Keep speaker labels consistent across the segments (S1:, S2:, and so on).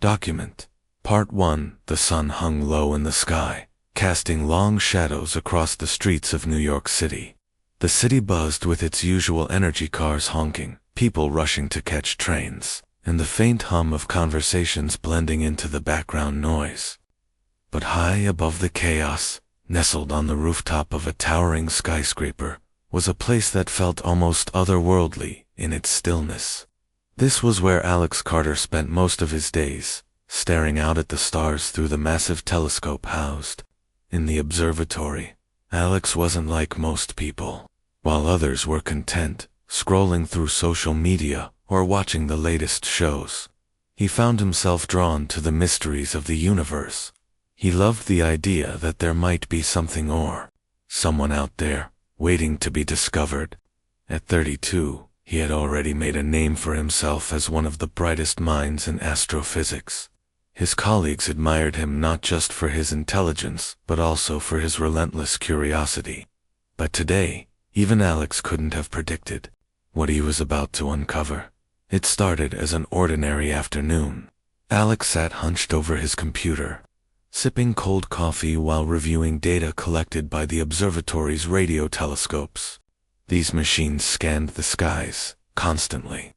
S1: Document. Part 1. The sun hung low in the sky, casting long shadows across the streets of New York City. The city buzzed with its usual energy cars honking, people rushing to catch trains, and the faint hum of conversations blending into the background noise. But high above the chaos, nestled on the rooftop of a towering skyscraper, was a place that felt almost otherworldly in its stillness. This was where Alex Carter spent most of his days, staring out at the stars through the massive telescope housed in the observatory. Alex wasn't like most people. While others were content, scrolling through social media or watching the latest shows, he found himself drawn to the mysteries of the universe. He loved the idea that there might be something or someone out there, waiting to be discovered. At 32, he had already made a name for himself as one of the brightest minds in astrophysics. His colleagues admired him not just for his intelligence, but also for his relentless curiosity. But today, even Alex couldn't have predicted what he was about to uncover. It started as an ordinary afternoon. Alex sat hunched over his computer, sipping cold coffee while reviewing data collected by the observatory's radio telescopes. These machines scanned the skies constantly,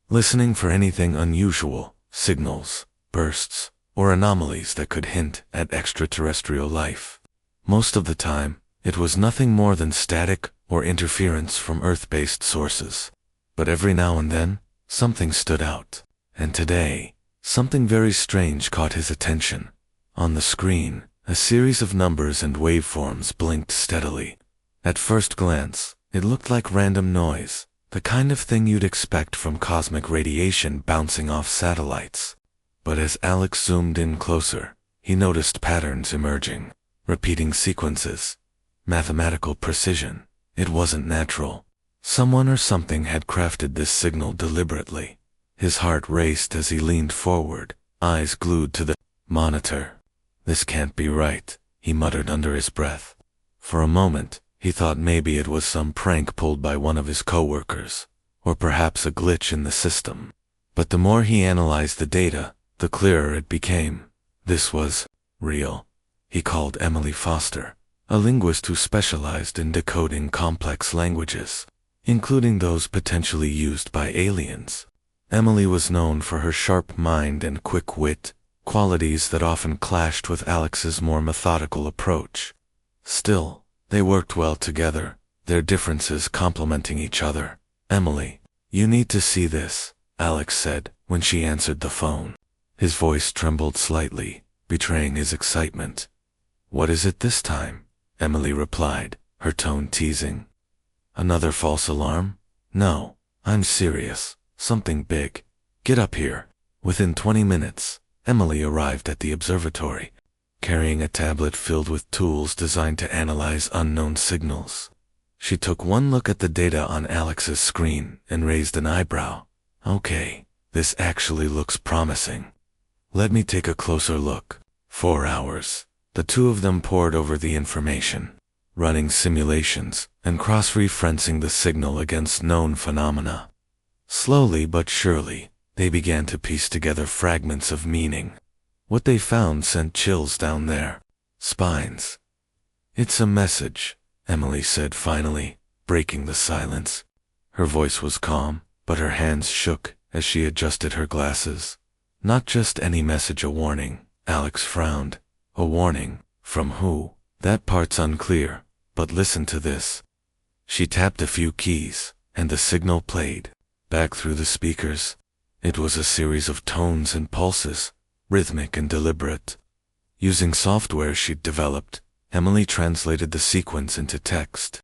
S1: listening for anything unusual, signals, bursts, or anomalies that could hint at extraterrestrial life. Most of the time, it was nothing more than static or interference from Earth-based sources. But every now and then, something stood out. And today, something very strange caught his attention. On the screen, a series of numbers and waveforms blinked steadily. At first glance, it looked like random noise, the kind of thing you'd expect from cosmic radiation bouncing off satellites. But as Alex zoomed in closer, he noticed patterns emerging, repeating sequences, mathematical precision. It wasn't natural. Someone or something had crafted this signal deliberately. His heart raced as he leaned forward, eyes glued to the monitor. "This can't be right," he muttered under his breath. For a moment, he thought maybe it was some prank pulled by one of his coworkers, or perhaps a glitch in the system. But the more he analyzed the data, the clearer it became. This was real. He called Emily Foster, a linguist who specialized in decoding complex languages, including those potentially used by aliens. Emily was known for her sharp mind and quick wit, qualities that often clashed with Alex's more methodical approach. Still, they worked well together, their differences complementing each other. "Emily, you need to see this," Alex said when she answered the phone. His voice trembled slightly, betraying his excitement. "What is it this time?" Emily replied, her tone teasing. "Another false alarm? No, I'm serious. Something big. Get up here." Within 20 minutes, Emily arrived at the observatory, carrying a tablet filled with tools designed to analyze unknown signals. She took one look at the data on Alex's screen and raised an eyebrow. "Okay, this actually looks promising. Let me take a closer look." 4 hours. The two of them pored over the information, running simulations and cross-referencing the signal against known phenomena. Slowly but surely, they began to piece together fragments of meaning. What they found sent chills down their spines. "It's a message," Emily said finally, breaking the silence. Her voice was calm, but her hands shook as she adjusted her glasses. "Not just any message, a warning." Alex frowned. "A warning? From who?" "That part's unclear, but listen to this." She tapped a few keys, and the signal played. Back through the speakers, it was a series of tones and pulses, rhythmic and deliberate. Using software she'd developed, Emily translated the sequence into text.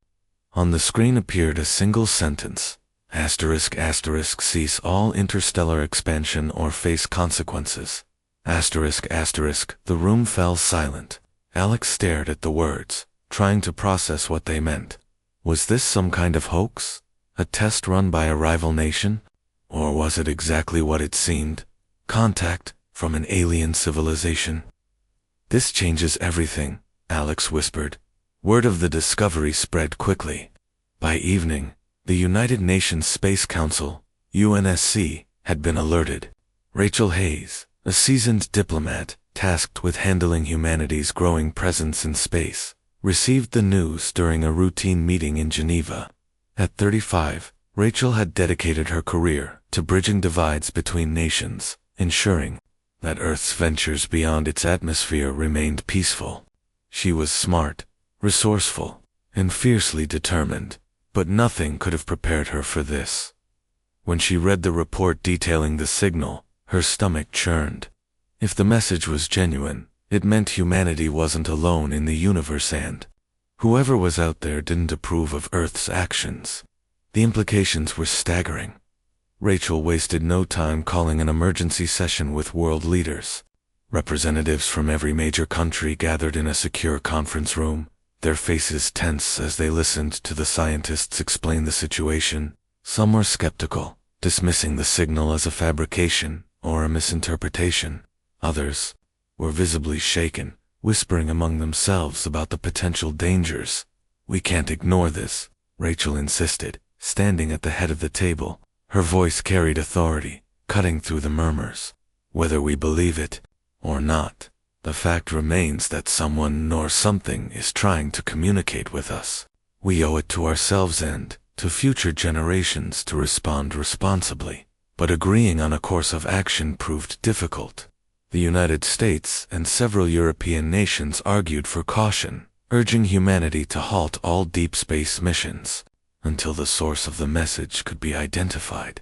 S1: On the screen appeared a single sentence: **** cease all interstellar expansion or face consequences. ****. The room fell silent. Alex stared at the words, trying to process what they meant. Was this some kind of hoax? A test run by a rival nation? Or was it exactly what it seemed? Contact from an alien civilization? "This changes everything," Alex whispered. Word of the discovery spread quickly. By evening, the United Nations Space Council, UNSC, had been alerted. Rachel Hayes, a seasoned diplomat tasked with handling humanity's growing presence in space, received the news during a routine meeting in Geneva. At 35, Rachel had dedicated her career to bridging divides between nations, ensuring that Earth's ventures beyond its atmosphere remained peaceful. She was smart, resourceful, and fiercely determined, but nothing could have prepared her for this. When she read the report detailing the signal, her stomach churned. If the message was genuine, it meant humanity wasn't alone in the universe and whoever was out there didn't approve of Earth's actions. The implications were staggering. Rachel wasted no time calling an emergency session with world leaders. Representatives from every major country gathered in a secure conference room, their faces tense as they listened to the scientists explain the situation. Some were skeptical, dismissing the signal as a fabrication or a misinterpretation. Others were visibly shaken, whispering among themselves about the potential dangers. "We can't ignore this," Rachel insisted, standing at the head of the table. Her voice carried authority, cutting through the murmurs. "Whether we believe it or not, the fact remains that someone or something is trying to communicate with us. We owe it to ourselves and to future generations to respond responsibly." But agreeing on a course of action proved difficult. The United States and several European nations argued for caution, urging humanity to halt all deep space missions until the source of the message could be identified.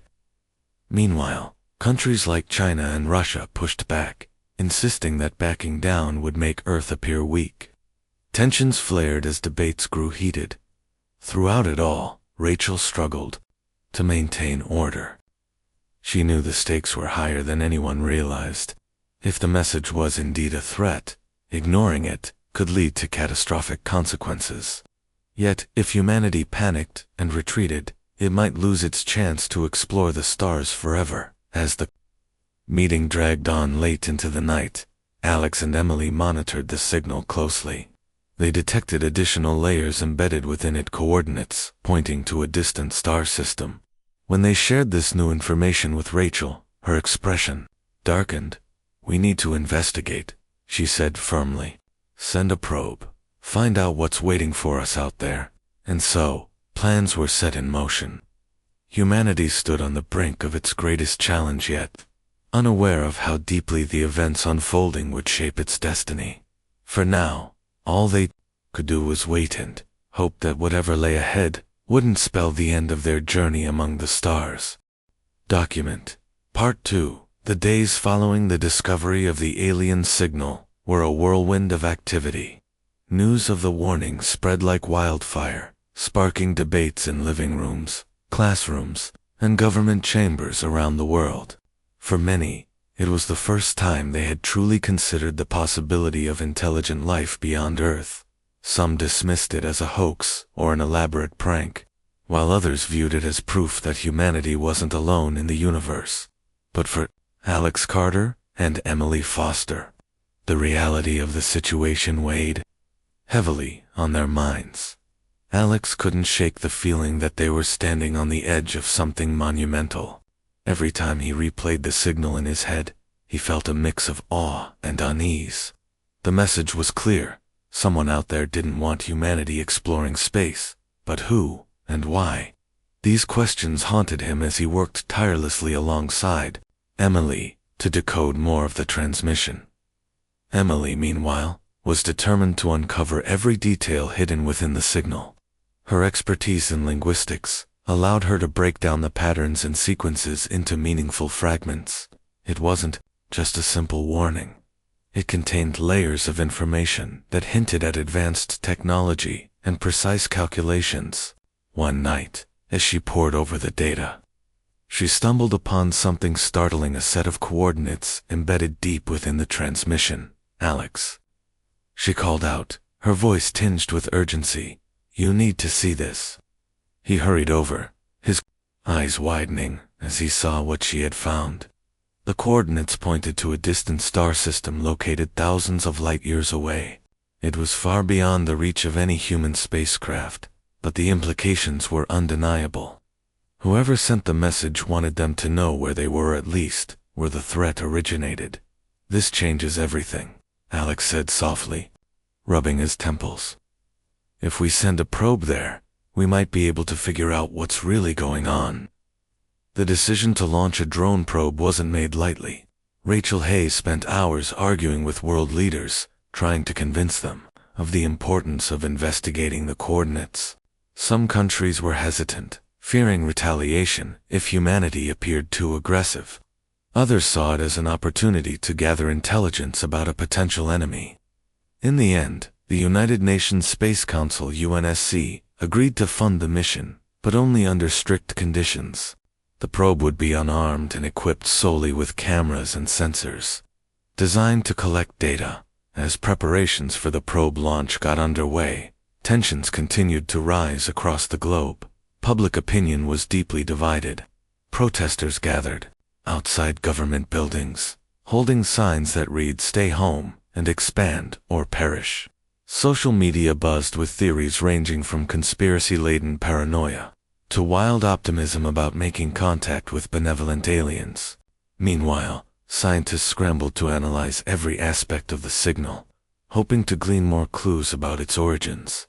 S1: Meanwhile, countries like China and Russia pushed back, insisting that backing down would make Earth appear weak. Tensions flared as debates grew heated. Throughout it all, Rachel struggled to maintain order. She knew the stakes were higher than anyone realized. If the message was indeed a threat, ignoring it could lead to catastrophic consequences. Yet, if humanity panicked and retreated, it might lose its chance to explore the stars forever. As the meeting dragged on late into the night, Alex and Emily monitored the signal closely. They detected additional layers embedded within it, coordinates pointing to a distant star system. When they shared this new information with Rachel, her expression darkened. "We need to investigate," she said firmly. "Send a probe. Find out what's waiting for us out there." And so, plans were set in motion. Humanity stood on the brink of its greatest challenge yet, unaware of how deeply the events unfolding would shape its destiny. For now, all they could do was wait and hope that whatever lay ahead wouldn't spell the end of their journey among the stars. Document Part 2. The days following the discovery of the alien signal were a whirlwind of activity. News of the warning spread like wildfire, sparking debates in living rooms, classrooms, and government chambers around the world. For many, it was the first time they had truly considered the possibility of intelligent life beyond Earth. Some dismissed it as a hoax or an elaborate prank, while others viewed it as proof that humanity wasn't alone in the universe. But for Alex Carter and Emily Foster, the reality of the situation weighed heavily on their minds. Alex couldn't shake the feeling that they were standing on the edge of something monumental. Every time he replayed the signal in his head, he felt a mix of awe and unease. The message was clear. Someone out there didn't want humanity exploring space, but who and why? These questions haunted him as he worked tirelessly alongside Emily to decode more of the transmission. Emily, meanwhile, was determined to uncover every detail hidden within the signal. Her expertise in linguistics allowed her to break down the patterns and sequences into meaningful fragments. It wasn't just a simple warning. It contained layers of information that hinted at advanced technology and precise calculations. One night, as she pored over the data, she stumbled upon something startling: a set of coordinates embedded deep within the transmission. "Alex," she called out, her voice tinged with urgency. "You need to see this." He hurried over, his eyes widening as he saw what she had found. The coordinates pointed to a distant star system located thousands of light-years away. It was far beyond the reach of any human spacecraft, but the implications were undeniable. Whoever sent the message wanted them to know where they were, at least where the threat originated. "This changes everything," Alex said softly, rubbing his temples. "If we send a probe there, we might be able to figure out what's really going on." The decision to launch a drone probe wasn't made lightly. Rachel Hayes spent hours arguing with world leaders, trying to convince them of the importance of investigating the coordinates. Some countries were hesitant, fearing retaliation if humanity appeared too aggressive. Others saw it as an opportunity to gather intelligence about a potential enemy. In the end, the United Nations Space Council (UNSC) agreed to fund the mission, but only under strict conditions. The probe would be unarmed and equipped solely with cameras and sensors, designed to collect data. As preparations for the probe launch got underway, tensions continued to rise across the globe. Public opinion was deeply divided. Protesters gathered outside government buildings, holding signs that read "Stay home" and "Expand or perish." Social media buzzed with theories ranging from conspiracy-laden paranoia to wild optimism about making contact with benevolent aliens. Meanwhile, scientists scrambled to analyze every aspect of the signal, hoping to glean more clues about its origins.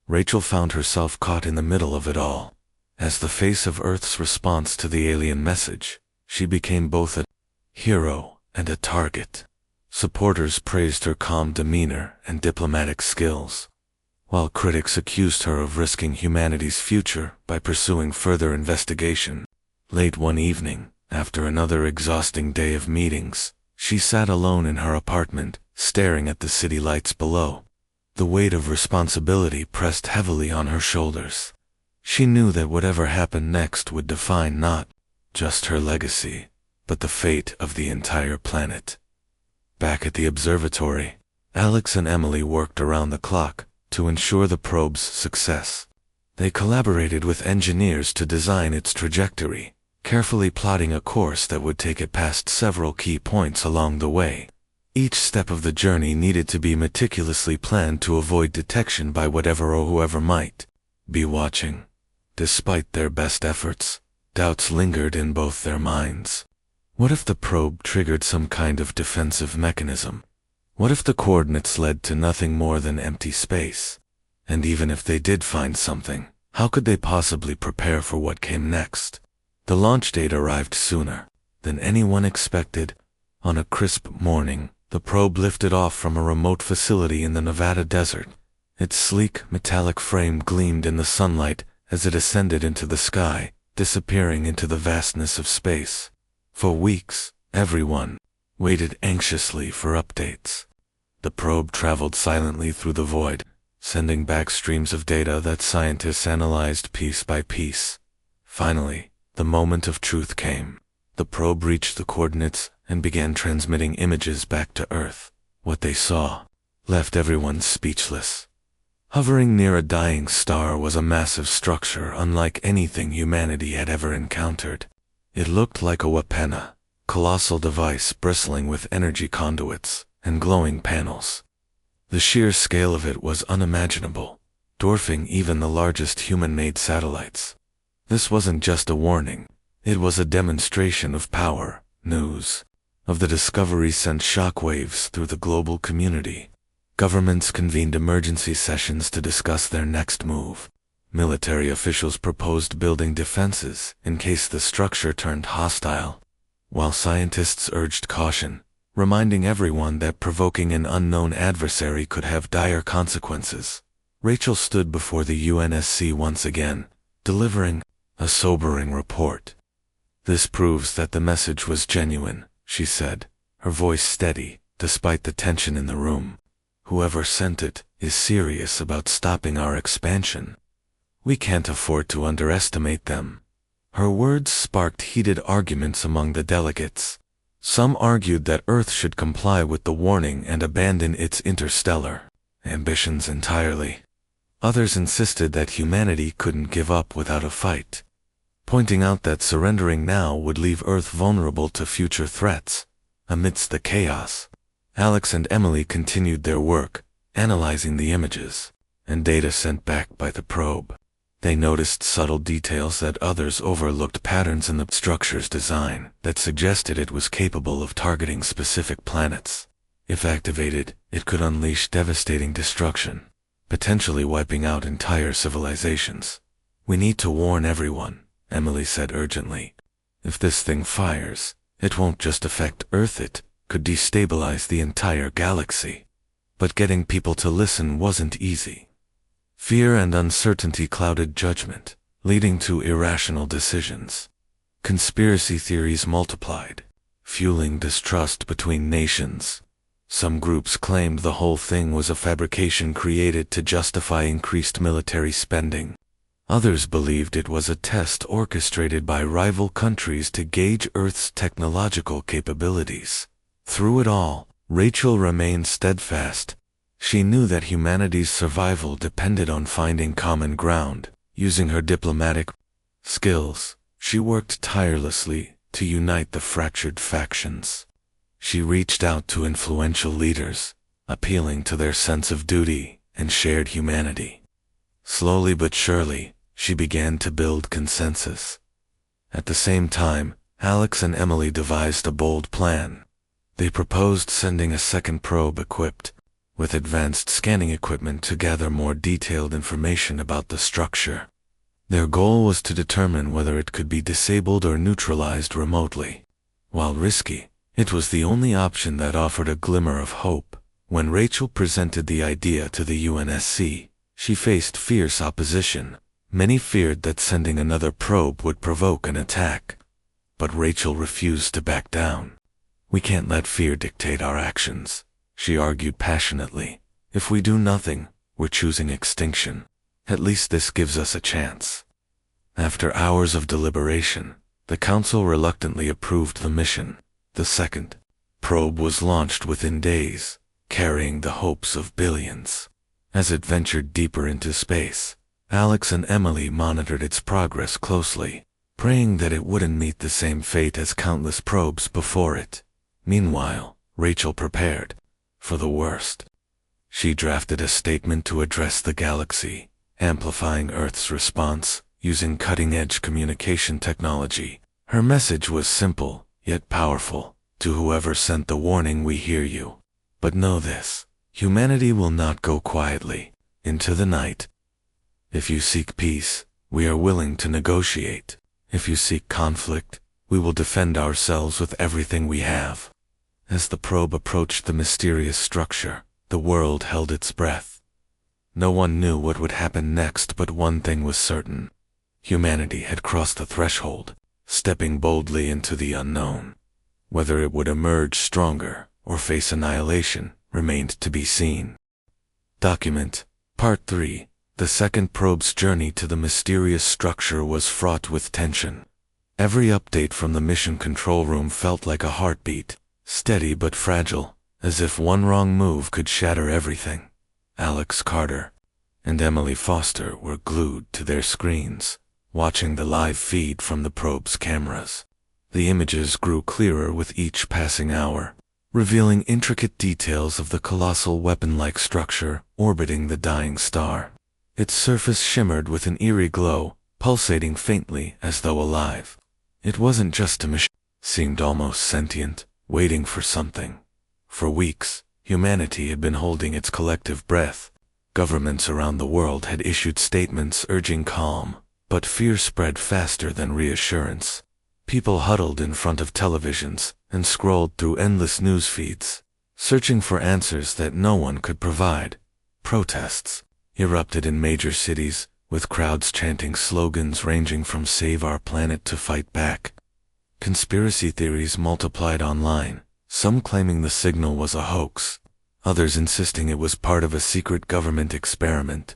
S1: Rachel found herself caught in the middle of it all. As the face of Earth's response to the alien message, she became both a hero and a target. Supporters praised her calm demeanor and diplomatic skills, while critics accused her of risking humanity's future by pursuing further investigation. Late one evening, after another exhausting day of meetings, she sat alone in her apartment, staring at the city lights below. The weight of responsibility pressed heavily on her shoulders. She knew that whatever happened next would define not just her legacy, but the fate of the entire planet. Back at the observatory, Alex and Emily worked around the clock to ensure the probe's success. They collaborated with engineers to design its trajectory, carefully plotting a course that would take it past several key points along the way. Each step of the journey needed to be meticulously planned to avoid detection by whatever or whoever might be watching. Despite their best efforts, doubts lingered in both their minds. What if the probe triggered some kind of defensive mechanism? What if the coordinates led to nothing more than empty space? And even if they did find something, how could they possibly prepare for what came next? The launch date arrived sooner than anyone expected. On a crisp morning, the probe lifted off from a remote facility in the Nevada desert. Its sleek, metallic frame gleamed in the sunlight as it ascended into the sky, disappearing into the vastness of space. For weeks, everyone waited anxiously for updates. The probe traveled silently through the void, sending back streams of data that scientists analyzed piece by piece. Finally, the moment of truth came. The probe reached the coordinates and began transmitting images back to Earth. What they saw left everyone speechless. Hovering near a dying star was a massive structure unlike anything humanity had ever encountered. It looked like a Wapena, colossal device bristling with energy conduits and glowing panels. The sheer scale of it was unimaginable, dwarfing even the largest human-made satellites. This wasn't just a warning, it was a demonstration of power. News of the discovery sent shockwaves through the global community. Governments convened emergency sessions to discuss their next move. Military officials proposed building defenses in case the structure turned hostile, while scientists urged caution, reminding everyone that provoking an unknown adversary could have dire consequences. Rachel stood before the UNSC once again, delivering a sobering report. "This proves that the message was genuine," she said, her voice steady despite the tension in the room. "Whoever sent it is serious about stopping our expansion. We can't afford to underestimate them." Her words sparked heated arguments among the delegates. Some argued that Earth should comply with the warning and abandon its interstellar ambitions entirely. Others insisted that humanity couldn't give up without a fight, pointing out that surrendering now would leave Earth vulnerable to future threats. Amidst the chaos, Alex and Emily continued their work, analyzing the images and data sent back by the probe. They noticed subtle details that others overlooked, patterns in the structure's design that suggested it was capable of targeting specific planets. If activated, it could unleash devastating destruction, potentially wiping out entire civilizations. "We need to warn everyone," Emily said urgently. "If this thing fires, it won't just affect Earth, it could destabilize the entire galaxy." But getting people to listen wasn't easy. Fear and uncertainty clouded judgment, leading to irrational decisions. Conspiracy theories multiplied, fueling distrust between nations. Some groups claimed the whole thing was a fabrication created to justify increased military spending. Others believed it was a test orchestrated by rival countries to gauge Earth's technological capabilities. Through it all, Rachel remained steadfast. She knew that humanity's survival depended on finding common ground. Using her diplomatic skills, she worked tirelessly to unite the fractured factions. She reached out to influential leaders, appealing to their sense of duty and shared humanity. Slowly but surely, she began to build consensus. At the same time, Alex and Emily devised a bold plan. They proposed sending a second probe equipped with advanced scanning equipment to gather more detailed information about the structure. Their goal was to determine whether it could be disabled or neutralized remotely. While risky, it was the only option that offered a glimmer of hope. When Rachel presented the idea to the UNSC, she faced fierce opposition. Many feared that sending another probe would provoke an attack. But Rachel refused to back down. "We can't let fear dictate our actions," she argued passionately. "If we do nothing, we're choosing extinction. At least this gives us a chance." After hours of deliberation, the Council reluctantly approved the mission. The second probe was launched within days, carrying the hopes of billions. As it ventured deeper into space, Alex and Emily monitored its progress closely, praying that it wouldn't meet the same fate as countless probes before it. Meanwhile, Rachel prepared for the worst. She drafted a statement to address the galaxy, amplifying Earth's response using cutting-edge communication technology. Her message was simple, yet powerful. "To whoever sent the warning, we hear you. But know this, humanity will not go quietly into the night. If you seek peace, we are willing to negotiate. If you seek conflict, we will defend ourselves with everything we have." As the probe approached the mysterious structure, the world held its breath. No one knew what would happen next, but one thing was certain. Humanity had crossed the threshold, stepping boldly into the unknown. Whether it would emerge stronger or face annihilation remained to be seen. Document Part 3. The second probe's journey to the mysterious structure was fraught with tension. Every update from the mission control room felt like a heartbeat, steady but fragile, as if one wrong move could shatter everything. Alex Carter and Emily Foster were glued to their screens, watching the live feed from the probe's cameras. The images grew clearer with each passing hour, revealing intricate details of the colossal weapon-like structure orbiting the dying star. Its surface shimmered with an eerie glow, pulsating faintly as though alive. It wasn't just a machine, it seemed almost sentient, waiting for something. For weeks, humanity had been holding its collective breath. Governments around the world had issued statements urging calm, but fear spread faster than reassurance. People huddled in front of televisions and scrolled through endless news feeds, searching for answers that no one could provide. Protests erupted in major cities, with crowds chanting slogans ranging from "Save our planet" to "Fight back." Conspiracy theories multiplied online, some claiming the signal was a hoax, others insisting it was part of a secret government experiment.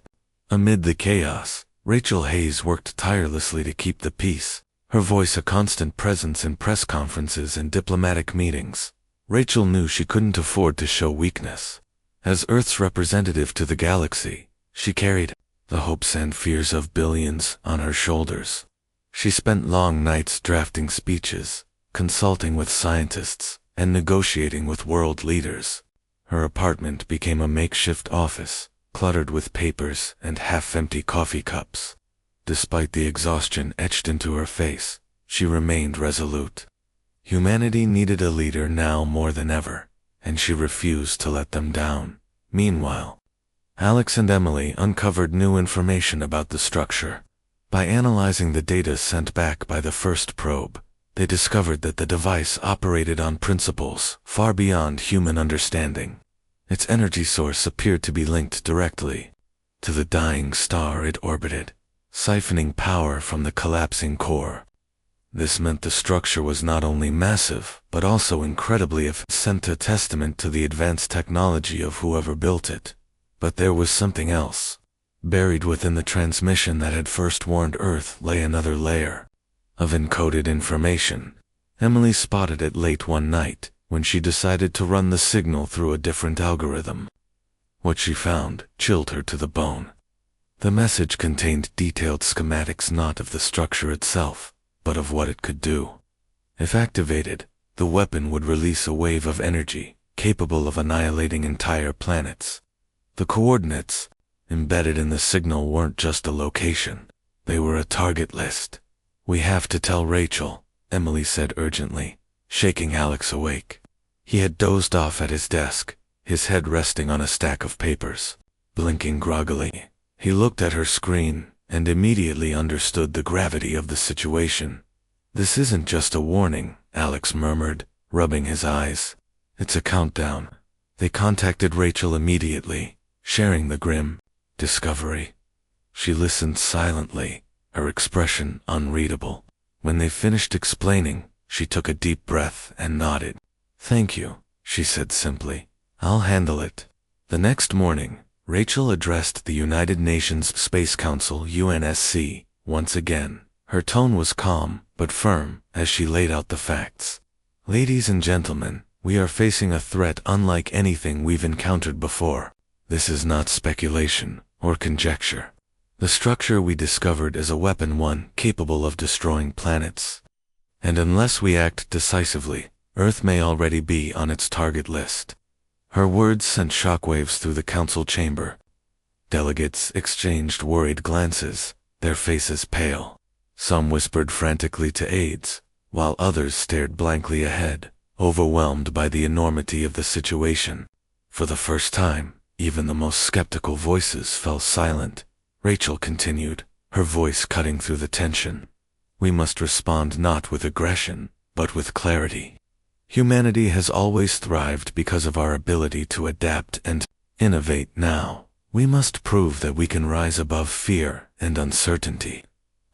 S1: Amid the chaos, Rachel Hayes worked tirelessly to keep the peace, her voice a constant presence in press conferences and diplomatic meetings. Rachel knew she couldn't afford to show weakness. As Earth's representative to the galaxy, she carried the hopes and fears of billions on her shoulders. She spent long nights drafting speeches, consulting with scientists, and negotiating with world leaders. Her apartment became a makeshift office, cluttered with papers and half-empty coffee cups. Despite the exhaustion etched into her face, she remained resolute. Humanity needed a leader now more than ever, and she refused to let them down. Meanwhile, Alex and Emily uncovered new information about the structure. By analyzing the data sent back by the first probe, they discovered that the device operated on principles far beyond human understanding. Its energy source appeared to be linked directly to the dying star it orbited, siphoning power from the collapsing core. This meant the structure was not only massive, but also incredibly efficient, a testament to the advanced technology of whoever built it. But there was something else. Buried within the transmission that had first warned Earth lay another layer of encoded information. Emily spotted it late one night, when she decided to run the signal through a different algorithm. What she found chilled her to the bone. The message contained detailed schematics not of the structure itself, but of what it could do. If activated, the weapon would release a wave of energy, capable of annihilating entire planets. The coordinates embedded in the signal weren't just a location, they were a target list. "We have to tell Rachel," Emily said urgently, shaking Alex awake. He had dozed off at his desk, his head resting on a stack of papers. Blinking groggily, he looked at her screen and immediately understood the gravity of the situation. "This isn't just a warning," Alex murmured, rubbing his eyes. "It's a countdown." They contacted Rachel immediately, sharing the grim discovery. She listened silently, her expression unreadable. When they finished explaining, she took a deep breath and nodded. "Thank you," she said simply. "I'll handle it." The next morning, Rachel addressed the United Nations Space Council (UNSC) once again. Her tone was calm but firm as she laid out the facts. "Ladies and gentlemen, we are facing a threat unlike anything we've encountered before. This is not speculation or conjecture. The structure we discovered is a weapon, one capable of destroying planets. And unless we act decisively, Earth may already be on its target list." Her words sent shockwaves through the council chamber. Delegates exchanged worried glances, their faces pale. Some whispered frantically to aides, while others stared blankly ahead, overwhelmed by the enormity of the situation. For the first time, even the most skeptical voices fell silent. Rachel continued, her voice cutting through the tension. "We must respond not with aggression, but with clarity. Humanity has always thrived because of our ability to adapt and innovate. Now, we must prove that we can rise above fear and uncertainty.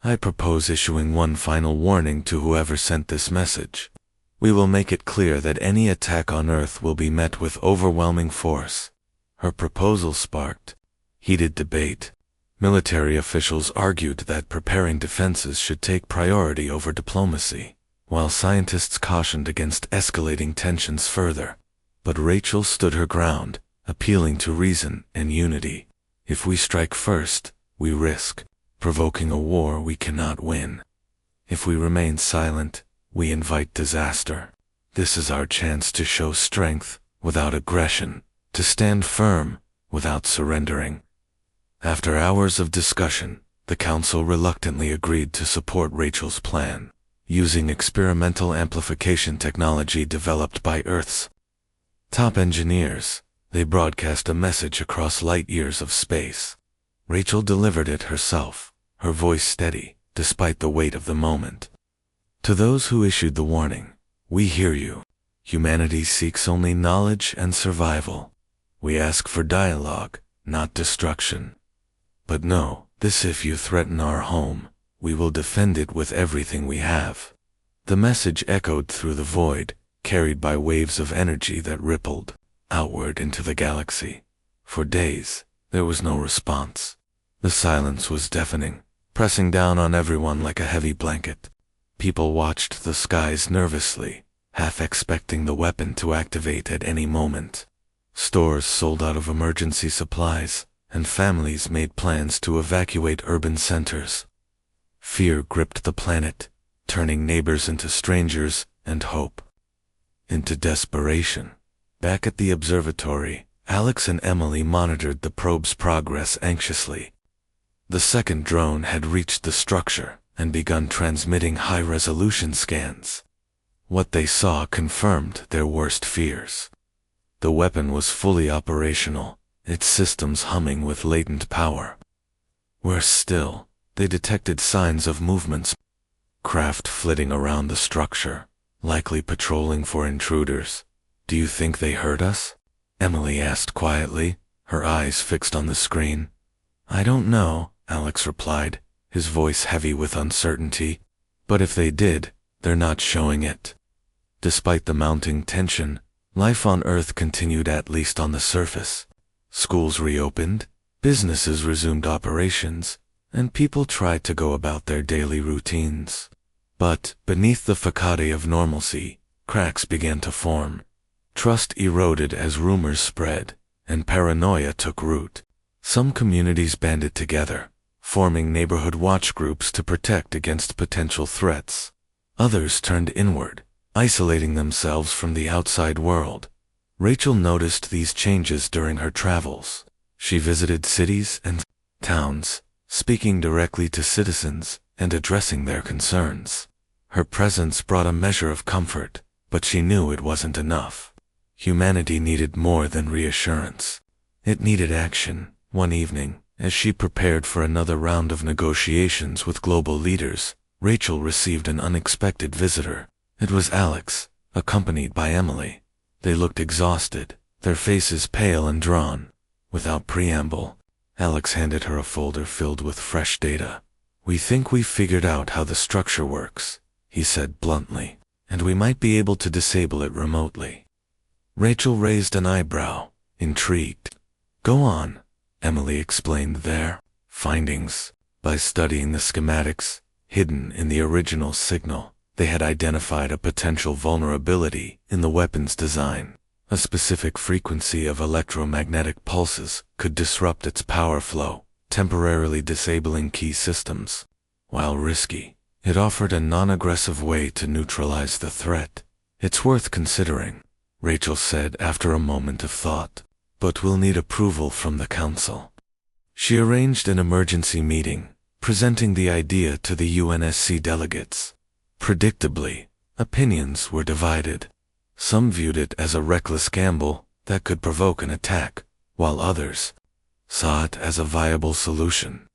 S1: I propose issuing one final warning to whoever sent this message. We will make it clear that any attack on Earth will be met with overwhelming force." Her proposal sparked heated debate. Military officials argued that preparing defenses should take priority over diplomacy, while scientists cautioned against escalating tensions further. But Rachel stood her ground, appealing to reason and unity. "If we strike first, we risk provoking a war we cannot win. If we remain silent, we invite disaster. This is our chance to show strength without aggression, to stand firm without surrendering." After hours of discussion, the council reluctantly agreed to support Rachel's plan. Using experimental amplification technology developed by Earth's top engineers, they broadcast a message across light years of space. Rachel delivered it herself, her voice steady, despite the weight of the moment. "To those who issued the warning, we hear you. Humanity seeks only knowledge and survival. We ask for dialogue, not destruction. But know this: if you threaten our home, we will defend it with everything we have." The message echoed through the void, carried by waves of energy that rippled outward into the galaxy. For days, there was no response. The silence was deafening, pressing down on everyone like a heavy blanket. People watched the skies nervously, half expecting the weapon to activate at any moment. Stores sold out of emergency supplies, and families made plans to evacuate urban centers. Fear gripped the planet, turning neighbors into strangers and hope into desperation. Back at the observatory, Alex and Emily monitored the probe's progress anxiously. The second drone had reached the structure and begun transmitting high-resolution scans. What they saw confirmed their worst fears. The weapon was fully operational, its systems humming with latent power. Worse still, they detected signs of movements, craft flitting around the structure, likely patrolling for intruders. "Do you think they heard us?" Emily asked quietly, her eyes fixed on the screen. "I don't know," Alex replied, his voice heavy with uncertainty. "But if they did, they're not showing it." Despite the mounting tension, life on Earth continued, at least on the surface. Schools reopened, businesses resumed operations, and people tried to go about their daily routines. But, beneath the facade of normalcy, cracks began to form. Trust eroded as rumors spread, and paranoia took root. Some communities banded together, forming neighborhood watch groups to protect against potential threats. Others turned inward, isolating themselves from the outside world. Rachel noticed these changes during her travels. She visited cities and towns, speaking directly to citizens and addressing their concerns. Her presence brought a measure of comfort, but she knew it wasn't enough. Humanity needed more than reassurance. It needed action. One evening, as she prepared for another round of negotiations with global leaders, Rachel received an unexpected visitor. It was Alex, accompanied by Emily. They looked exhausted, their faces pale and drawn. Without preamble, Alex handed her a folder filled with fresh data. "We think we've figured out how the structure works," he said bluntly, "and we might be able to disable it remotely." Rachel raised an eyebrow, intrigued. "Go on," Emily explained their findings. By studying the schematics, hidden in the original signal, they had identified a potential vulnerability in the weapon's design. A specific frequency of electromagnetic pulses could disrupt its power flow, temporarily disabling key systems. While risky, it offered a non-aggressive way to neutralize the threat. "It's worth considering," Rachel said after a moment of thought, "but we'll need approval from the council." She arranged an emergency meeting, presenting the idea to the UNSC delegates. Predictably, opinions were divided. Some viewed it as a reckless gamble that could provoke an attack, while others saw it as a viable solution.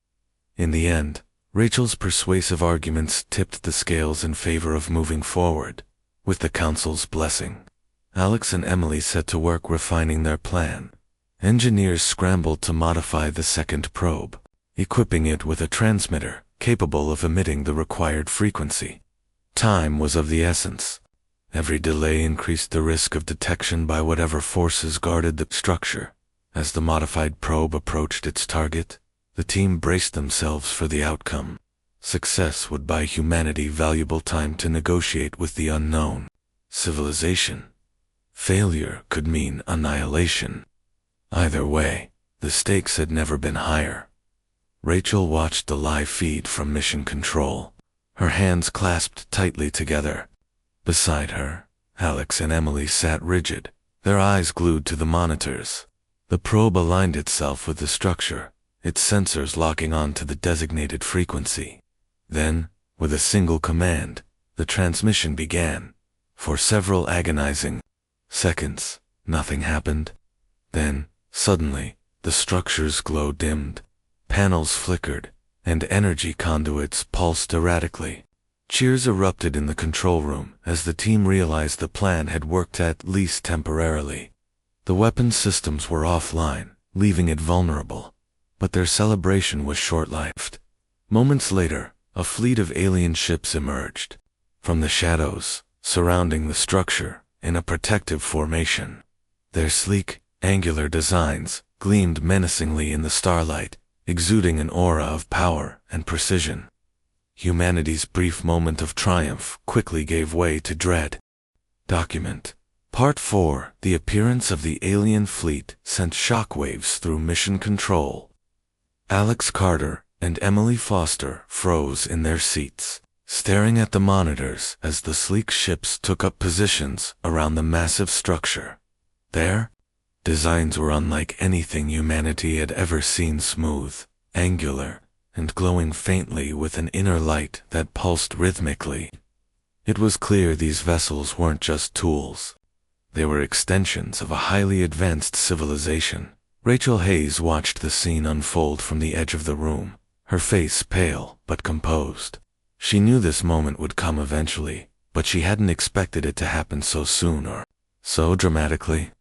S1: In the end, Rachel's persuasive arguments tipped the scales in favor of moving forward. With the council's blessing, Alex and Emily set to work refining their plan. Engineers scrambled to modify the second probe, equipping it with a transmitter capable of emitting the required frequency. Time was of the essence. Every delay increased the risk of detection by whatever forces guarded the structure. As the modified probe approached its target, the team braced themselves for the outcome. Success would buy humanity valuable time to negotiate with the unknown civilization. Failure could mean annihilation. Either way, the stakes had never been higher. Rachel watched the live feed from Mission Control, her hands clasped tightly together. Beside her, Alex and Emily sat rigid, their eyes glued to the monitors. The probe aligned itself with the structure, its sensors locking on to the designated frequency. Then, with a single command, the transmission began. For several agonizing seconds, nothing happened. Then, suddenly, the structure's glow dimmed, panels flickered, and energy conduits pulsed erratically. Cheers erupted in the control room as the team realized the plan had worked, at least temporarily. The weapon systems were offline, leaving it vulnerable, but their celebration was short-lived. Moments later, a fleet of alien ships emerged from the shadows surrounding the structure in a protective formation. Their sleek, angular designs gleamed menacingly in the starlight, exuding an aura of power and precision. Humanity's brief moment of triumph quickly gave way to dread. Document. Part 4. The appearance of the alien fleet sent shockwaves through Mission Control. Alex Carter and Emily Foster froze in their seats, staring at the monitors as the sleek ships took up positions around the massive structure. Their designs were unlike anything humanity had ever seen: smooth, angular, and glowing faintly with an inner light that pulsed rhythmically. It was clear these vessels weren't just tools. They were extensions of a highly advanced civilization. Rachel Hayes watched the scene unfold from the edge of the room, her face pale but composed. She knew this moment would come eventually, but she hadn't expected it to happen so soon or so dramatically.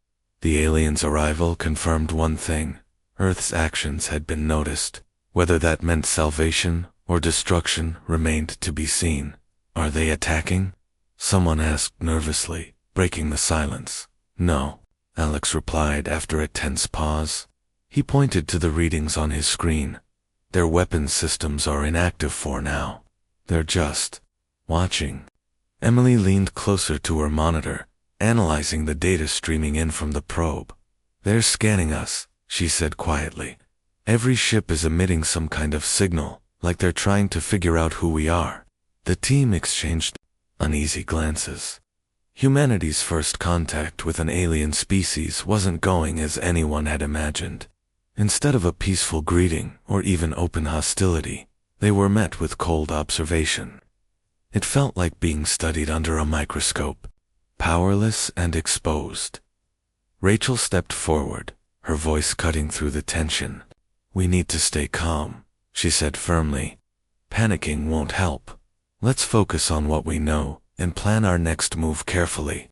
S1: The aliens' arrival confirmed one thing: Earth's actions had been noticed. Whether that meant salvation or destruction remained to be seen. "Are they attacking?" someone asked nervously, breaking the silence. "No," Alex replied after a tense pause. He pointed to the readings on his screen. "Their weapons systems are inactive for now. They're just watching." Emily leaned closer to her monitor, analyzing the data streaming in from the probe. "They're scanning us," she said quietly. "Every ship is emitting some kind of signal, like they're trying to figure out who we are." The team exchanged uneasy glances. Humanity's first contact with an alien species wasn't going as anyone had imagined. Instead of a peaceful greeting or even open hostility, they were met with cold observation. It felt like being studied under a microscope, powerless and exposed. Rachel stepped forward, her voice cutting through the tension. "We need to stay calm," she said firmly. "Panicking won't help. Let's focus on what we know and plan our next move carefully."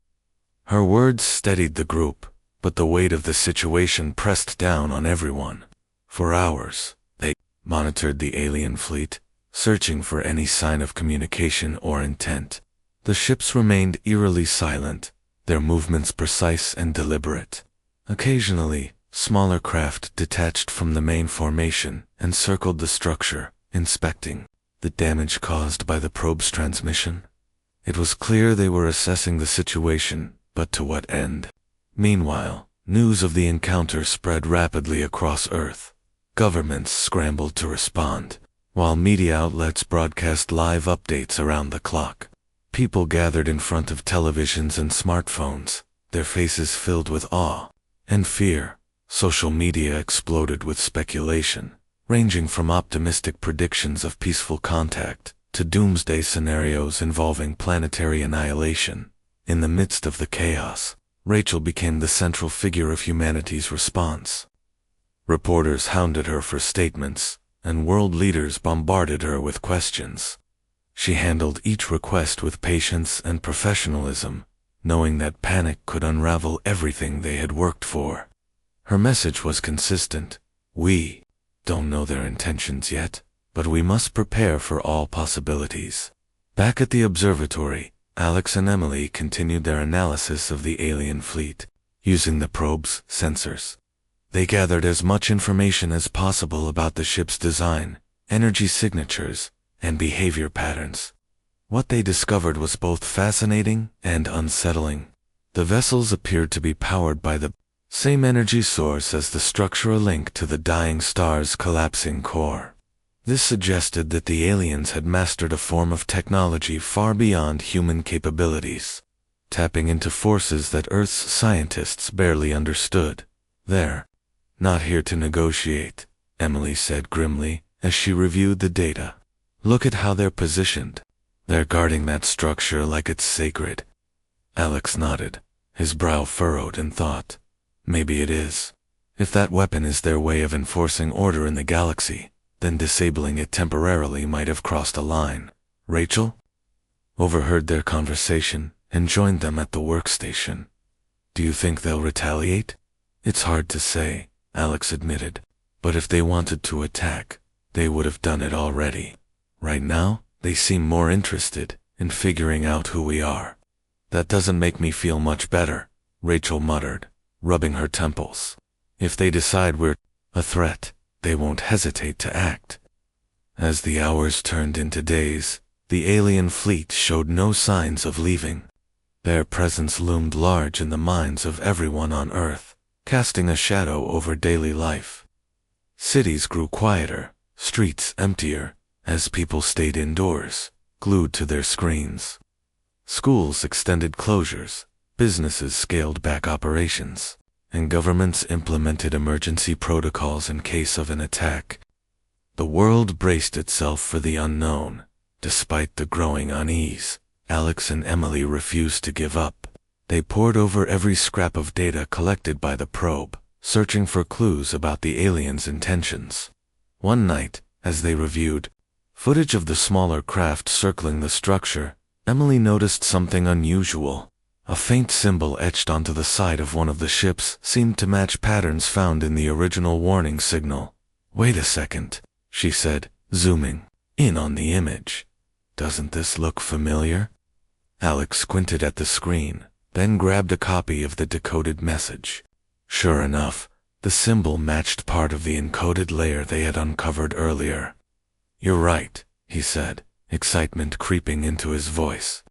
S1: Her words steadied the group, but the weight of the situation pressed down on everyone. For hours, they monitored the alien fleet, searching for any sign of communication or intent. The ships remained eerily silent, their movements precise and deliberate. Occasionally, smaller craft detached from the main formation and circled the structure, inspecting the damage caused by the probe's transmission. It was clear they were assessing the situation, but to what end? Meanwhile, news of the encounter spread rapidly across Earth. Governments scrambled to respond, while media outlets broadcast live updates around the clock. People gathered in front of televisions and smartphones, their faces filled with awe and fear. Social media exploded with speculation, ranging from optimistic predictions of peaceful contact to doomsday scenarios involving planetary annihilation. In the midst of the chaos, Rachel became the central figure of humanity's response. Reporters hounded her for statements, and world leaders bombarded her with questions. She handled each request with patience and professionalism, knowing that panic could unravel everything they had worked for. Her message was consistent: "We don't know their intentions yet, but we must prepare for all possibilities." Back at the observatory, Alex and Emily continued their analysis of the alien fleet, using the probe's sensors. They gathered as much information as possible about the ship's design, energy signatures, and behavior patterns. What they discovered was both fascinating and unsettling. The vessels appeared to be powered by the same energy source as the structural link to the dying star's collapsing core. This suggested that the aliens had mastered a form of technology far beyond human capabilities, tapping into forces that Earth's scientists barely understood. "They're not here to negotiate," Emily said grimly as she reviewed the data. "Look at how they're positioned. They're guarding that structure like it's sacred." Alex nodded, his brow furrowed in thought. Maybe it is. If that weapon is their way of enforcing order in the galaxy, then disabling it temporarily might have crossed a line. Rachel overheard their conversation and joined them at the workstation. "Do you think they'll retaliate?" "It's hard to say," Alex admitted. "But if they wanted to attack, they would have done it already. Right now, they seem more interested in figuring out who we are." "That doesn't make me feel much better," Rachel muttered, rubbing her temples. "If they decide we're a threat, they won't hesitate to act." As the hours turned into days, the alien fleet showed no signs of leaving. Their presence loomed large in the minds of everyone on Earth, casting a shadow over daily life. Cities grew quieter, streets emptier, as people stayed indoors, glued to their screens. Schools extended closures, businesses scaled back operations, and governments implemented emergency protocols in case of an attack. The world braced itself for the unknown. Despite the growing unease, Alex and Emily refused to give up. They pored over every scrap of data collected by the probe, searching for clues about the aliens' intentions. One night, as they reviewed footage of the smaller craft circling the structure, Emily noticed something unusual. A faint symbol etched onto the side of one of the ships seemed to match patterns found in the original warning signal. "Wait a second," she said, zooming in on the image. "Doesn't this look familiar?" Alex squinted at the screen, then grabbed a copy of the decoded message. Sure enough, the symbol matched part of the encoded layer they had uncovered earlier. "You're right," he said, excitement creeping into his voice.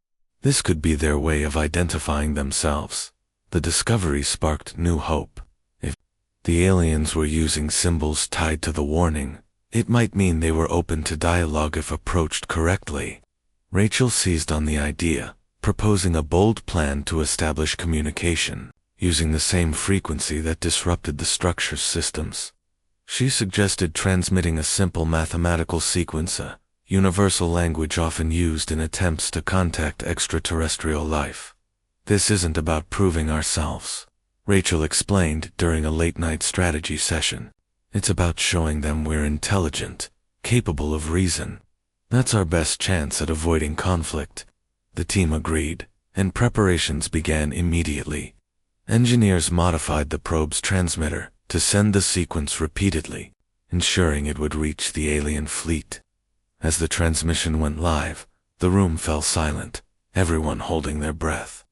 S1: This could be their way of identifying themselves. The discovery sparked new hope. If the aliens were using symbols tied to the warning, it might mean they were open to dialogue if approached correctly. Rachel seized on the idea, proposing a bold plan to establish communication, using the same frequency that disrupted the structure's systems. She suggested transmitting a simple mathematical sequence, a universal language often used in attempts to contact extraterrestrial life. "This isn't about proving ourselves," Rachel explained during a late-night strategy session. "It's about showing them we're intelligent, capable of reason. That's our best chance at avoiding conflict." The team agreed, and preparations began immediately. Engineers modified the probe's transmitter to send the sequence repeatedly, ensuring it would reach the alien fleet. As the transmission went live, the room fell silent, everyone holding their breath.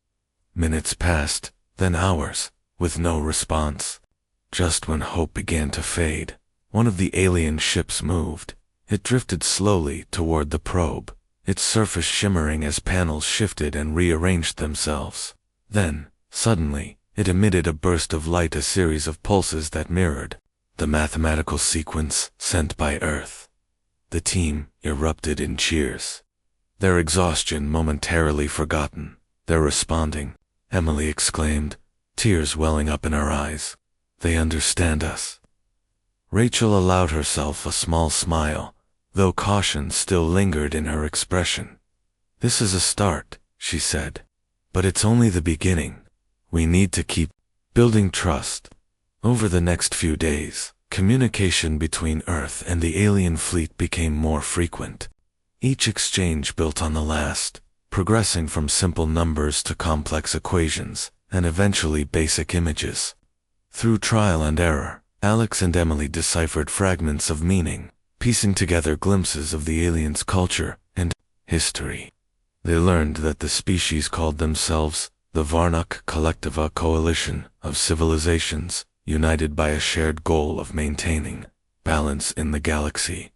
S1: Minutes passed, then hours, with no response. Just when hope began to fade, one of the alien ships moved. It drifted slowly toward the probe, its surface shimmering as panels shifted and rearranged themselves. Then, suddenly, it emitted a burst of light, a series of pulses that mirrored the mathematical sequence sent by Earth. The team erupted in cheers. Their exhaustion momentarily forgotten. "They're responding," Emily exclaimed, tears welling up in her eyes. "They understand us." Rachel allowed herself a small smile, though caution still lingered in her expression. "This is a start," she said, "but it's only the beginning. We need to keep building trust." Over the next few days, communication between Earth and the alien fleet became more frequent. Each exchange built on the last, progressing from simple numbers to complex equations, and eventually basic images. Through trial and error, Alex and Emily deciphered fragments of meaning, piecing together glimpses of the aliens' culture and history. They learned that the species called themselves the Varnok Collectiva Coalition of Civilizations, united by a shared goal of maintaining balance in the galaxy.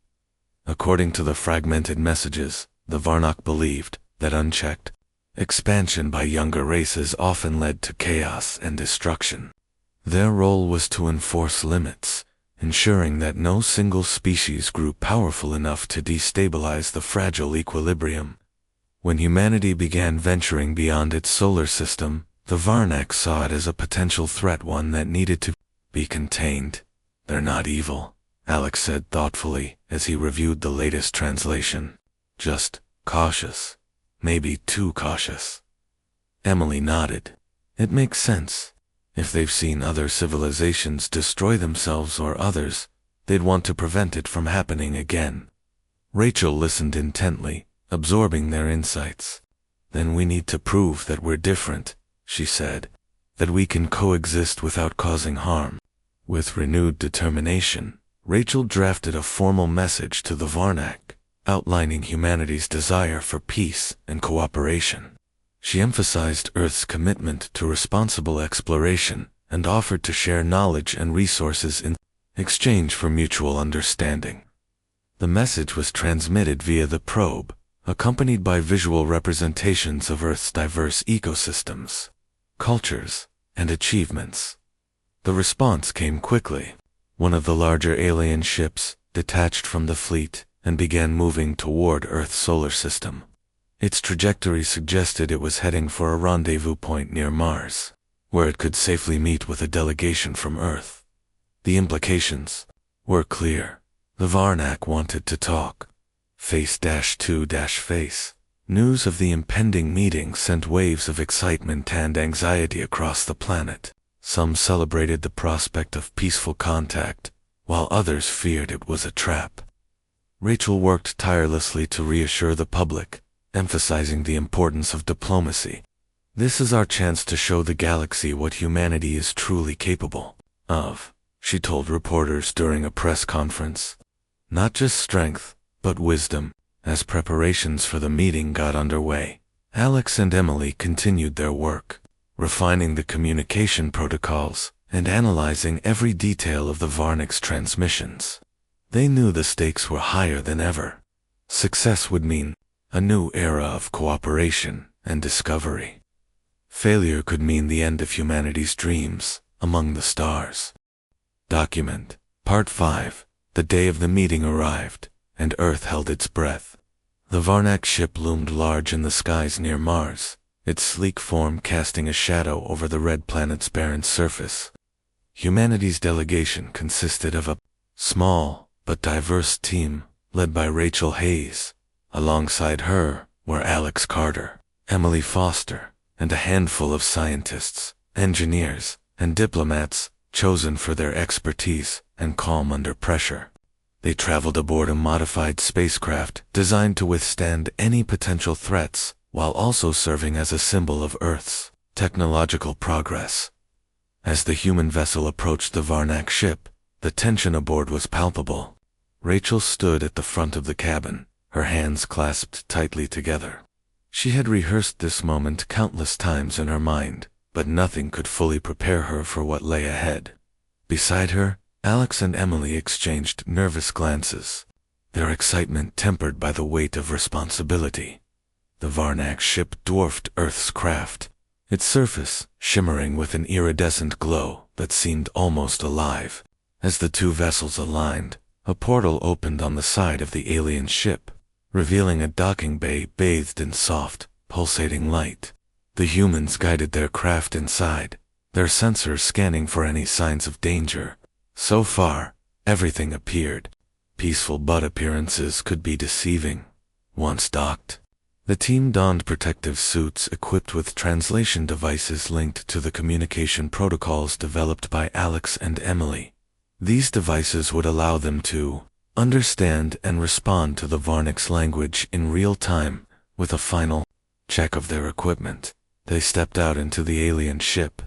S1: According to the fragmented messages, the Varnok believed that unchecked expansion by younger races often led to chaos and destruction. Their role was to enforce limits, ensuring that no single species grew powerful enough to destabilize the fragile equilibrium. When humanity began venturing beyond its solar system, the Varnak saw it as a potential threat, one that needed to be contained. "They're not evil," Alex said thoughtfully as he reviewed the latest translation. "Just cautious. Maybe too cautious." Emily nodded. "It makes sense. If they've seen other civilizations destroy themselves or others, they'd want to prevent it from happening again." Rachel listened intently, absorbing their insights. "Then we need to prove that we're different," she said, "that we can coexist without causing harm." With renewed determination, Rachel drafted a formal message to the Varnak, outlining humanity's desire for peace and cooperation. She emphasized Earth's commitment to responsible exploration and offered to share knowledge and resources in exchange for mutual understanding. The message was transmitted via the probe, accompanied by visual representations of Earth's diverse ecosystems, cultures, and achievements. The response came quickly. One of the larger alien ships detached from the fleet and began moving toward Earth's solar system. Its trajectory suggested it was heading for a rendezvous point near Mars, where it could safely meet with a delegation from Earth. The implications were clear. The Varnak wanted to talk. Face-to-face. News of the impending meeting sent waves of excitement and anxiety across the planet. Some celebrated the prospect of peaceful contact, while others feared it was a trap. Rachel worked tirelessly to reassure the public, emphasizing the importance of diplomacy. This is our chance to show the galaxy what humanity is truly capable of, she told reporters during a press conference. Not just strength, but wisdom. As preparations for the meeting got underway, Alex and Emily continued their work, refining the communication protocols and analyzing every detail of the Varnak's transmissions. They knew the stakes were higher than ever. Success would mean a new era of cooperation and discovery. Failure could mean the end of humanity's dreams among the stars. Document. Part 5. The day of the meeting arrived, and Earth held its breath. The Varnak ship loomed large in the skies near Mars, its sleek form casting a shadow over the red planet's barren surface. Humanity's delegation consisted of a small but diverse team led by Rachel Hayes. Alongside her were Alex Carter, Emily Foster, and a handful of scientists, engineers, and diplomats chosen for their expertise and calm under pressure. They traveled aboard a modified spacecraft designed to withstand any potential threats, while also serving as a symbol of Earth's technological progress. As the human vessel approached the Varnak ship, the tension aboard was palpable. Rachel stood at the front of the cabin, her hands clasped tightly together. She had rehearsed this moment countless times in her mind, but nothing could fully prepare her for what lay ahead. Beside her, Alex and Emily exchanged nervous glances, their excitement tempered by the weight of responsibility. The Varnak ship dwarfed Earth's craft, its surface shimmering with an iridescent glow that seemed almost alive. As the two vessels aligned, a portal opened on the side of the alien ship, revealing a docking bay bathed in soft, pulsating light. The humans guided their craft inside, their sensors scanning for any signs of danger. So far, everything appeared peaceful, but appearances could be deceiving. Once docked, the team donned protective suits equipped with translation devices linked to the communication protocols developed by Alex and Emily. These devices would allow them to understand and respond to the Varnak's language in real time. With a final check of their equipment, they stepped out into the alien ship,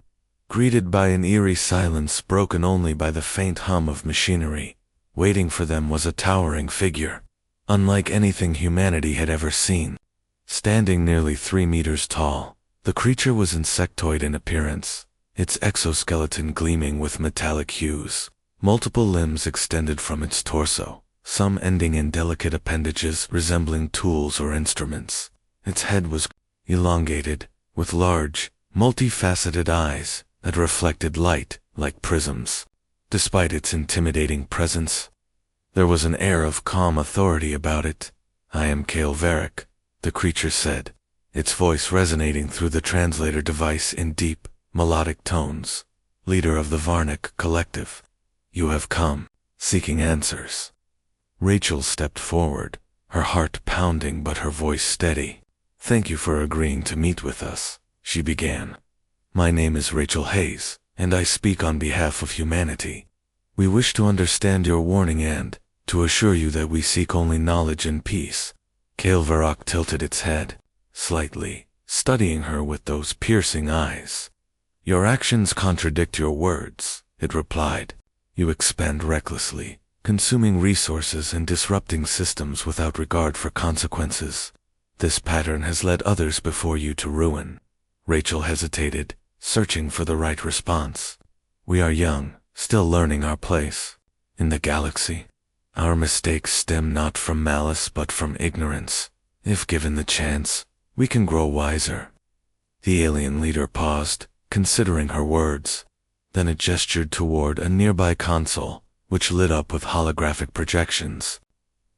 S1: greeted by an eerie silence broken only by the faint hum of machinery. Waiting for them was a towering figure, unlike anything humanity had ever seen. Standing nearly 3 meters tall, the creature was insectoid in appearance, its exoskeleton gleaming with metallic hues. Multiple limbs extended from its torso, some ending in delicate appendages resembling tools or instruments. Its head was elongated, with large, multifaceted eyes that reflected light like prisms. Despite its intimidating presence, there was an air of calm authority about it. "I am Kale Varric," the creature said, its voice resonating through the translator device in deep, melodic tones. "Leader of the Varnak Collective. You have come, seeking answers." Rachel stepped forward, her heart pounding but her voice steady. "Thank you for agreeing to meet with us," she began. "My name is Rachel Hayes, and I speak on behalf of humanity. We wish to understand your warning and to assure you that we seek only knowledge and peace." Kale Varric tilted its head slightly, studying her with those piercing eyes. "Your actions contradict your words," it replied. "You expand recklessly, consuming resources and disrupting systems without regard for consequences. This pattern has led others before you to ruin." Rachel hesitated, searching for the right response. "We are young, still learning our place in the galaxy. Our mistakes stem not from malice but from ignorance. If given the chance, we can grow wiser." The alien leader paused, considering her words. Then it gestured toward a nearby console, which lit up with holographic projections.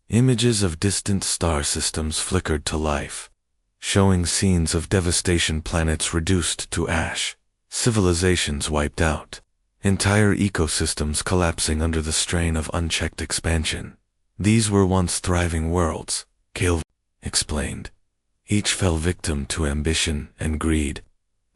S1: Images of distant star systems flickered to life, showing scenes of devastation, planets reduced to ash, civilizations wiped out, entire ecosystems collapsing under the strain of unchecked expansion. These were once thriving worlds, Cale explained. Each fell victim to ambition and greed.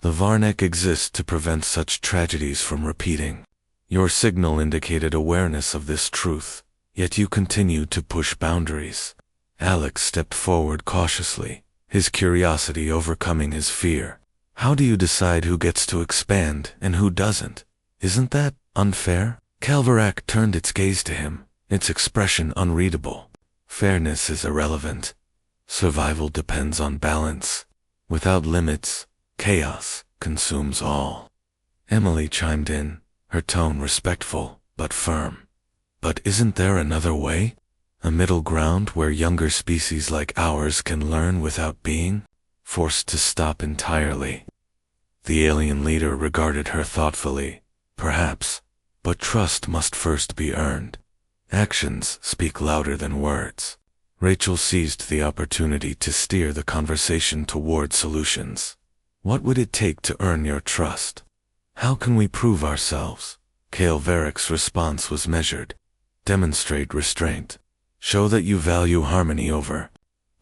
S1: The Varnak exists to prevent such tragedies from repeating. Your signal indicated awareness of this truth, yet you continued to push boundaries. Alex stepped forward cautiously, his curiosity overcoming his fear. How do you decide who gets to expand and who doesn't? Isn't that unfair? Calvarac turned its gaze to him, its expression unreadable. Fairness is irrelevant. Survival depends on balance. Without limits, chaos consumes all. Emily chimed in, her tone respectful but firm. But isn't there another way? A middle ground where younger species like ours can learn without being forced to stop entirely? The alien leader regarded her thoughtfully. Perhaps, but trust must first be earned. Actions speak louder than words. Rachel seized the opportunity to steer the conversation toward solutions. What would it take to earn your trust? How can we prove ourselves? Cale Varric's response was measured. Demonstrate restraint. Show that you value harmony over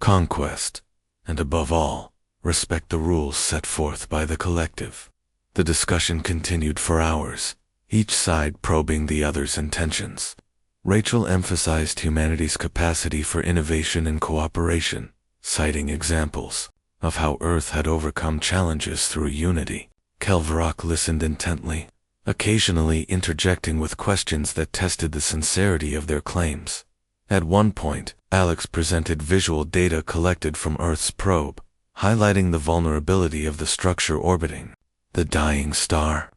S1: conquest. And above all, respect the rules set forth by the collective. The discussion continued for hours, each side probing the other's intentions. Rachel emphasized humanity's capacity for innovation and cooperation, citing examples of how Earth had overcome challenges through unity. Calvarac listened intently, occasionally interjecting with questions that tested the sincerity of their claims. At one point, Alex presented visual data collected from Earth's probe, highlighting the vulnerability of the structure orbiting the dying star.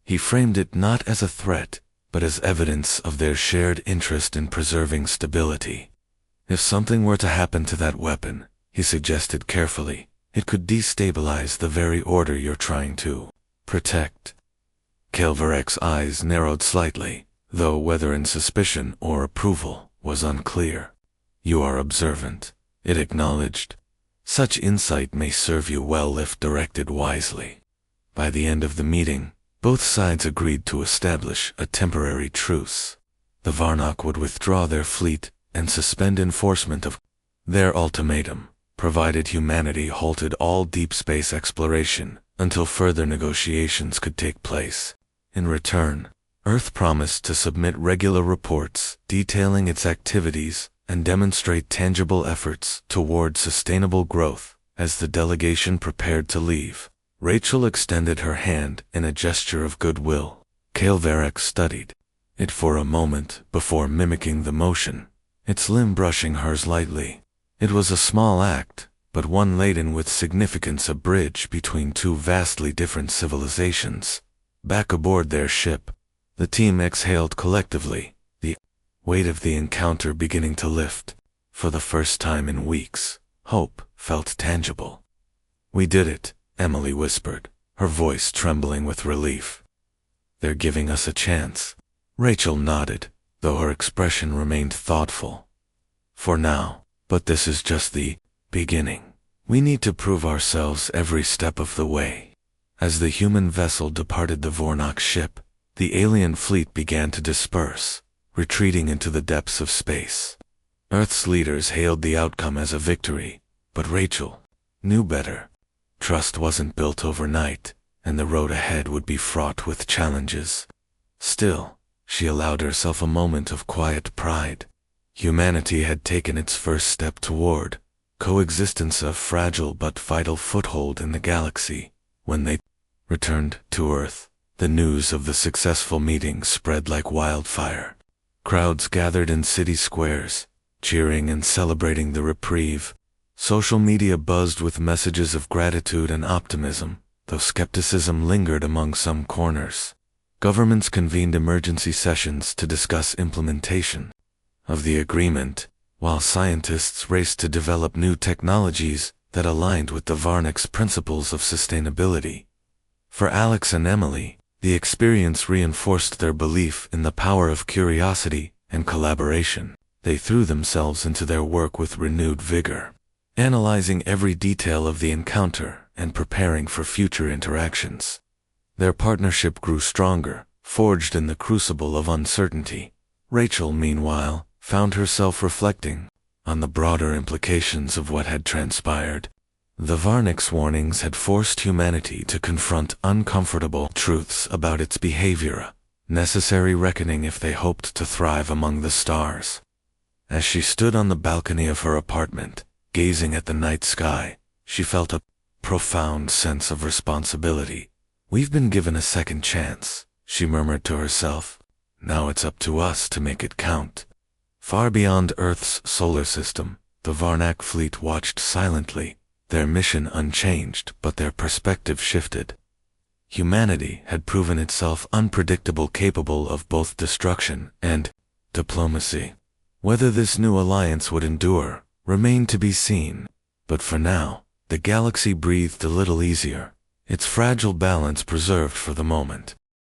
S1: He framed it not as a threat, but as evidence of their shared interest in preserving stability. If something were to happen to that weapon, he suggested carefully, it could destabilize the very order you're trying to protect. Calvarac's eyes narrowed slightly, though whether in suspicion or approval was unclear. You are observant, it acknowledged. Such insight may serve you well if directed wisely. By the end of the meeting, both sides agreed to establish a temporary truce. The Varnak would withdraw their fleet and suspend enforcement of their ultimatum, provided humanity halted all deep space exploration until further negotiations could take place. In return, Earth promised to submit regular reports detailing its activities and demonstrate tangible efforts toward sustainable growth. As the delegation prepared to leave, Rachel extended her hand in a gesture of goodwill. Calvarac studied it for a moment before mimicking the motion, its limb brushing hers lightly. It was a small act, but one laden with significance, a bridge between two vastly different civilizations. Back aboard their ship, the team exhaled collectively, the weight of the encounter beginning to lift. For the first time in weeks, hope felt tangible. We did it, Emily whispered, her voice trembling with relief. They're giving us a chance. Rachel nodded, though her expression remained thoughtful. For now, but this is just the beginning. We need to prove ourselves every step of the way. As the human vessel departed the Vornak ship, the alien fleet began to disperse, retreating into the depths of space. Earth's leaders hailed the outcome as a victory, but Rachel knew better. Trust wasn't built overnight, and the road ahead would be fraught with challenges. Still, she allowed herself a moment of quiet pride. Humanity had taken its first step toward coexistence, a fragile but vital foothold in the galaxy. When they returned to Earth, the news of the successful meeting spread like wildfire. Crowds gathered in city squares, cheering and celebrating the reprieve. Social media buzzed with messages of gratitude and optimism, though skepticism lingered among some corners. Governments convened emergency sessions to discuss implementation of the agreement, while scientists raced to develop new technologies that aligned with the Varnak's principles of sustainability. For Alex and Emily, the experience reinforced their belief in the power of curiosity and collaboration. They threw themselves into their work with renewed vigor, analyzing every detail of the encounter and preparing for future interactions. Their partnership grew stronger, forged in the crucible of uncertainty. Rachel, meanwhile, found herself reflecting on the broader implications of what had transpired. The Varnik's warnings had forced humanity to confront uncomfortable truths about its behavior, necessary reckoning if they hoped to thrive among the stars. As she stood on the balcony of her apartment, gazing at the night sky, she felt a profound sense of responsibility. "We've been given a second chance," she murmured to herself. "Now it's up to us to make it count." Far beyond Earth's solar system, the Varnak fleet watched silently, their mission unchanged, but their perspective shifted. Humanity had proven itself unpredictable, capable of both destruction and diplomacy. Whether this new alliance would endure remained to be seen, but for now, the galaxy breathed a little easier, its fragile balance preserved for the moment.